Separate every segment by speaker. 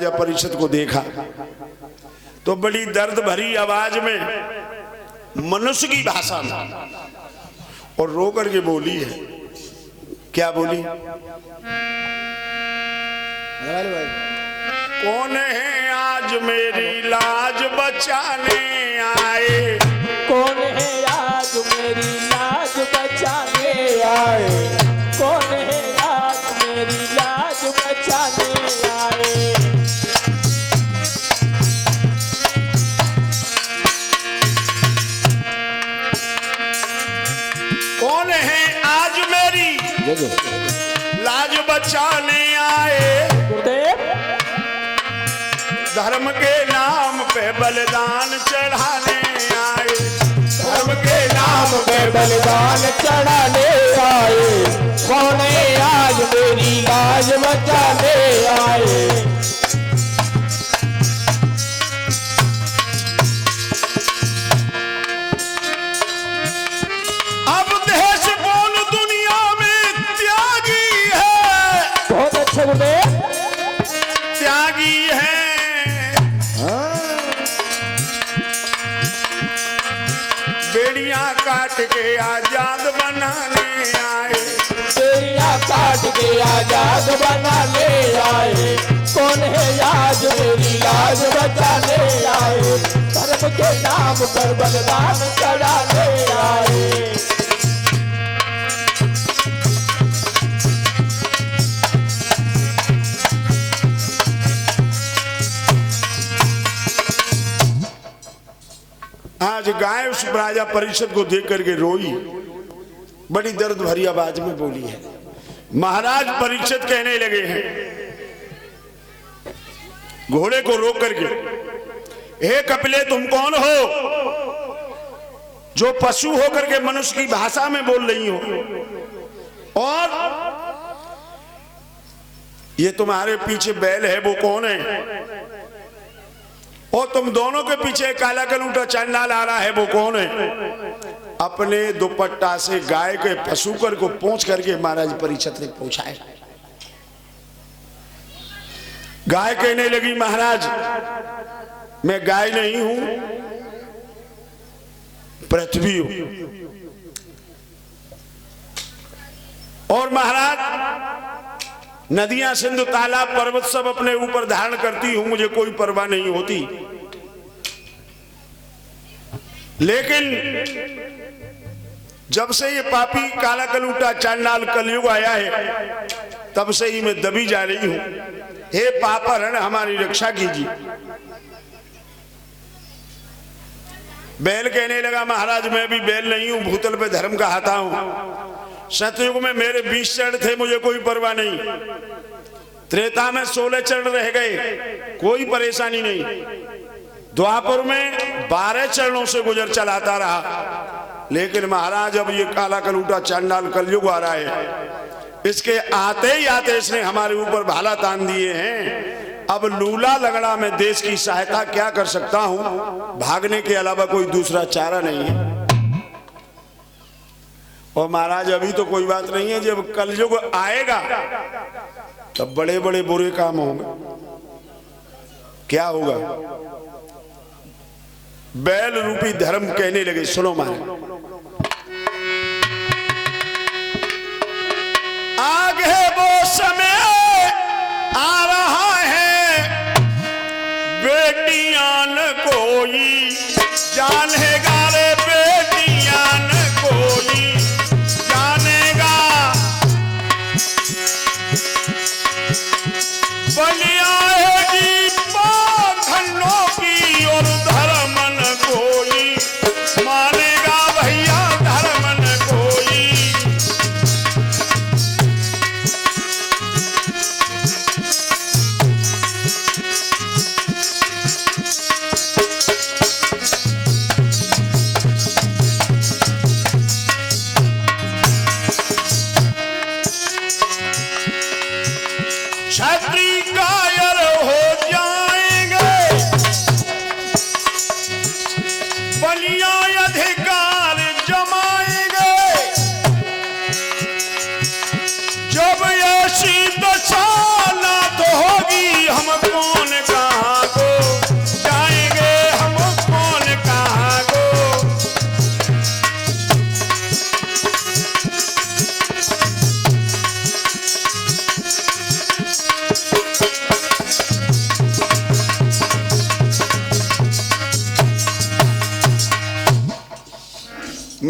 Speaker 1: जब परिषद को देखा तो बड़ी दर्द भरी आवाज में मनुष्य की भाषा में और रो करके बोली है। क्या बोली? कौन है आज मेरी लाज बचाने आए?
Speaker 2: कौन है आज मेरी लाज बचाने आए? कौन है आज मेरी लाज बचाने आए?
Speaker 1: कौन है आज मेरी लाज बचाने आए? धर्म के नाम पे बलिदान चढ़ाने आए।
Speaker 2: धर्म के नाम पे बलिदान चढ़ाने आए। कौन है आज मेरी लाज बचाने आए?
Speaker 1: अब देश कौन दुनिया में त्यागी है?
Speaker 2: बहुत अच्छे बोले,
Speaker 1: त्यागी है। बेड़ियां काट के आजाद बनाने आए।
Speaker 2: बेड़ियां काट के आजाद बनाने आए। कौन है आज मेरी लाज बचाने आए? धर्म के नाम पर बलिदान चढ़ाने आए।
Speaker 1: आज गाय उस राजा परिषद को देख करके रोई, बड़ी दर्द भरी आवाज में बोली है। महाराज परीक्षित कहने लगे हैं घोड़े को रोक करके, हे कपिले तुम कौन हो जो पशु होकर के मनुष्य की भाषा में बोल रही हो? और ये तुम्हारे पीछे बैल है वो कौन है? और तुम दोनों के पीछे काला कलूटा चंडाल आ रहा है वो कौन है? अपने दुपट्टा से गाय के पशुकर को पोंछ करके महाराज परीक्षित ने पूछा है। गाय कहने लगी महाराज मैं गाय नहीं हूं, पृथ्वी हूं। और महाराज नदियां सिंधु तालाब पर्वत सब अपने ऊपर धारण करती हूं, मुझे कोई परवाह नहीं होती। लेकिन जब से ये पापी काला कलूटा चांडाल कलयुग आया है तब से ही मैं दबी जा रही हूं। हे पापहरण हमारी रक्षा कीजिए। बैल कहने लगा महाराज मैं भी बैल नहीं हूं, भूतल पे धर्म का हाथा हूं। सतयुग में मेरे 20 चरण थे, मुझे कोई परवाह नहीं। त्रेता में 16 चरण रह गए, कोई परेशानी नहीं। द्वापर में 12 चरणों से गुजर चलाता रहा। लेकिन महाराज अब ये काला कलूटा चांडाल कलयुग आ रहा है, इसके आते ही आते इसने हमारे ऊपर भाला तान दिए हैं। अब लूला लगड़ा में देश की सहायता क्या कर सकता हूं? भागने के अलावा कोई दूसरा चारा नहीं है। और महाराज अभी तो कोई बात नहीं है, जब कलयुग आएगा तब बड़े बड़े बुरे काम होंगे। क्या होगा? बैल रूपी धर्म कहने लगे, सुनो महाराज। आगे वो समय आ रहा है बेटियां न कोई जानेगा रे, बेटियां न कोई जानेगा। बलि आएगी पाखंडों की और धर्म न कोई मानेगा भैया, धर्म न कोई। छत्री कायर हो जा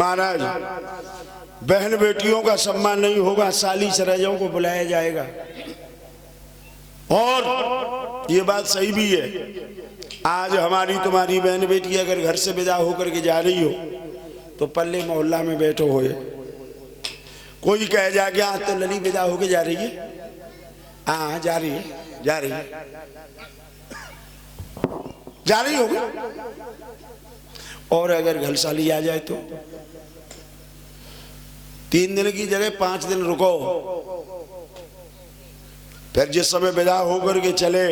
Speaker 1: महाराज बहन बेटियों का सम्मान नहीं होगा, साली सरजों को बुलाया जाएगा। और ये बात सही भी है, आज हमारी तुम्हारी बहन बेटी अगर घर से विदा होकर के जा रही हो तो पल्ले मोहल्ला में बैठो हो, कोई कह जाके आज तो लली विदा होके जा रही है, हाँ जा रही है, जा रही है, जा रही होगी। और अगर घर साली आ जाए तो 3 दिन की जगह 5 दिन रुको, फिर जिस समय विदा होकर के चले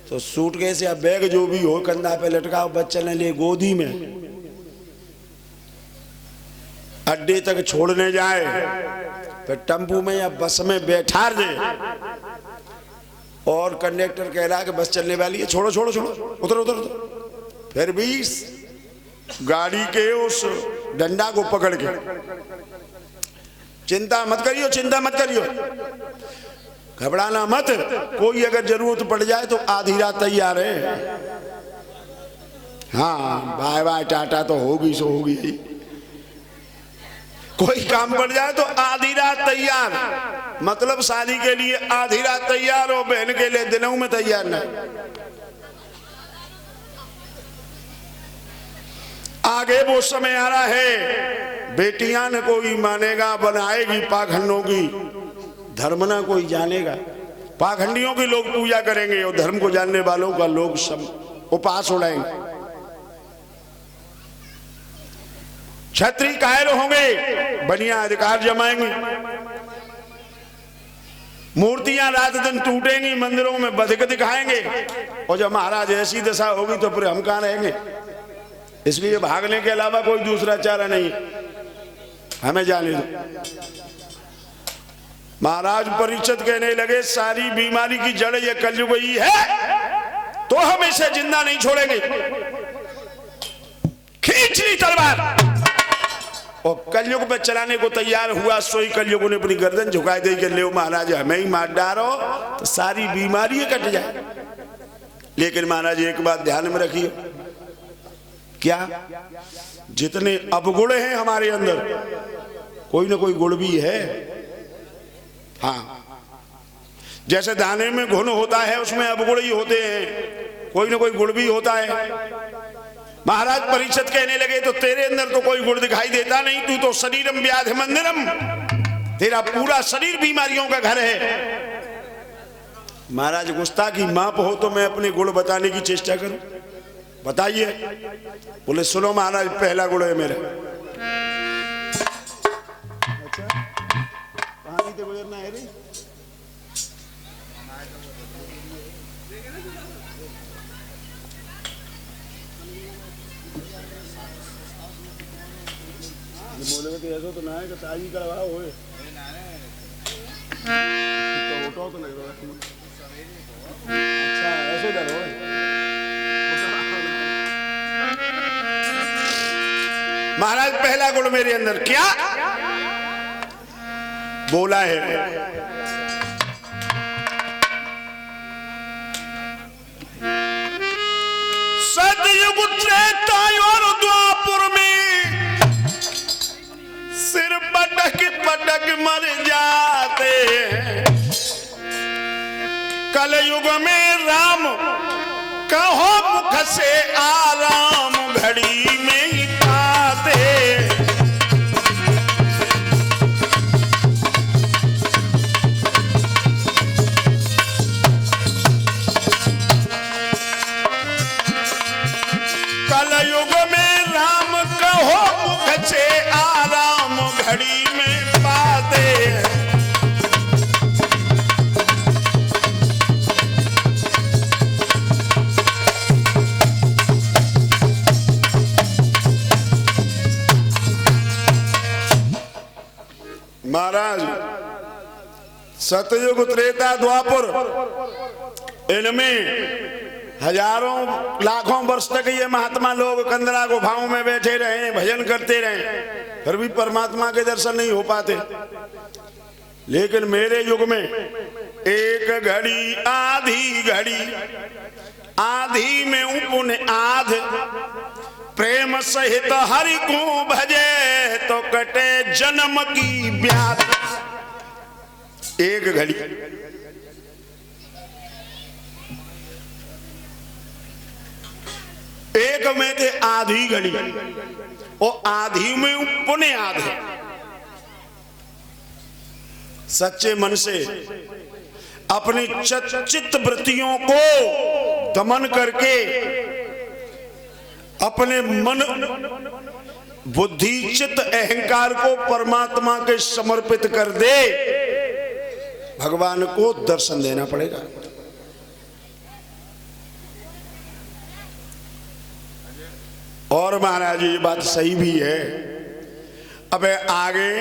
Speaker 1: तो सूटकेस या बैग जो भी हो कंधा पे लटकाओ, बच्चे ने ले गोदी में, अड्डे तक छोड़ने जाए, फिर टेम्पू में या बस में बैठा दे और कंडक्टर कह रहा है कि बस चलने वाली है, छोड़ो छोड़ो छोड़ो, उतर उतर उतर, फिर भी गाड़ी के उस डंडा को पकड़ के, चिंता मत करियो, चिंता मत करियो, घबराना मत, कोई अगर जरूरत पड़ जाए तो आधी रात तैयार है। हाँ बाय बाय टाटा तो होगी सो होगी, कोई काम पड़ जाए तो आधी रात तैयार, मतलब शादी के लिए आधी रात तैयार हो, बहन के लिए दिनों में तैयार ना। आगे वो समय आ रहा है, बेटियां न कोई मानेगा, बनाएगी पाखंडों की, धर्म ना कोई जानेगा। पाखंडियों की लोग पूजा करेंगे और धर्म को जानने वालों का लोग सब उपास उड़ाएंगे। क्षत्रिय कायर होंगे, बनिया अधिकार जमाएंगे, मूर्तियां रात दिन टूटेंगी, मंदिरों में बधिक दिखाएंगे, और जब महाराज ऐसी दशा होगी तो फिर हम कहां रहेंगे। इसलिए भागने के अलावा कोई दूसरा चारा नहीं, हमें जाने दो। महाराज परीक्षित कहने लगे, सारी बीमारी की जड़ ये कलयुग ही है, तो हम इसे जिंदा नहीं छोड़ेंगे। खींच ली तलवार और कलयुग पे चलाने को तैयार हुआ। सोई कलयुग ने अपनी गर्दन झुकाई दे के, ले महाराज हमें ही मार डालो तो सारी बीमारी कट जाए। लेकिन महाराज एक बात ध्यान में रखिए, क्या जितने अवगुण हैं हमारे अंदर, कोई ना कोई गुण भी है। हाँ, जैसे दाने में घुन होता है उसमें अवगुण ही होते हैं, कोई ना कोई गुण भी होता है। महाराज परीक्षित कहने लगे, तो तेरे अंदर तो कोई गुण दिखाई देता नहीं, तू तो शरीरम व्याधि मंदिरम, तेरा पूरा शरीर बीमारियों का घर है। महाराज गुस्ताखी माप हो तो मैं अपने गुण बताने की चेष्टा करूं, बताइए। बोले सुनो महाराज, पहला गुण है मेरा। अच्छा कहानी से गुजरना है रे, बोले कि ऐसा तो ना है कि ताजी करवा होए तो उठो तो नहीं रहा। अच्छा ऐसे डर हो। महाराज पहला गुण मेरे अंदर क्या बोला है, सतयुग त्रेता और द्वापर में सिर पटक पटक मर जाते, कलयुग में राम कहो मुख से आराम घड़ी में ही पाते। कलयुग में राम कहो मुख से आराम घड़ी में पाते। महाराज सतयुग त्रेता द्वापर इनमें हजारों लाखों वर्ष तक ये महात्मा लोग कंदरा गुफाओं में बैठे रहे, भजन करते रहे, फिर भी परमात्मा के दर्शन नहीं हो पाते। लेकिन मेरे युग में एक घड़ी आधी घड़ी, आधी में पुनः आध, प्रेम सहित हरि को भजे तो कटे जन्म की ब्यात। एक घड़ी एक में थे आधी घड़ी, और आधी में पुण्य आधे। सच्चे मन से अपनी चित्त वृत्तियों को दमन करके अपने मन बुद्धि चित्त अहंकार को परमात्मा के समर्पित कर दे, भगवान को दर्शन देना पड़ेगा। और महाराज ये बात सही भी है। अब आगे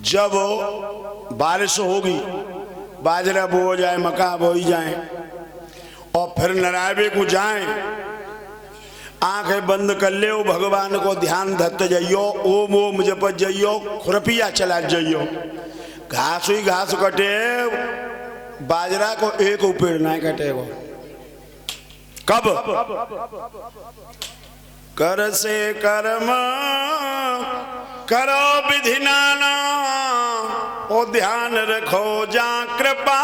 Speaker 1: जब बारिश होगी, बाजरा बो जाए, मक्का बोई जाए, और फिर नरायबे को जाए, आंखें बंद कर ले, भगवान को ध्यान धरते जाइयो, ओम ओम जपत जाइयो, खुरपिया चला जाइयो। घास हुई घास कटे, बाजरा को एक उपेड़ ना कटेगो। कब? कर से कर्म करो विधि नाना, ओ ध्यान रखो जा कृपा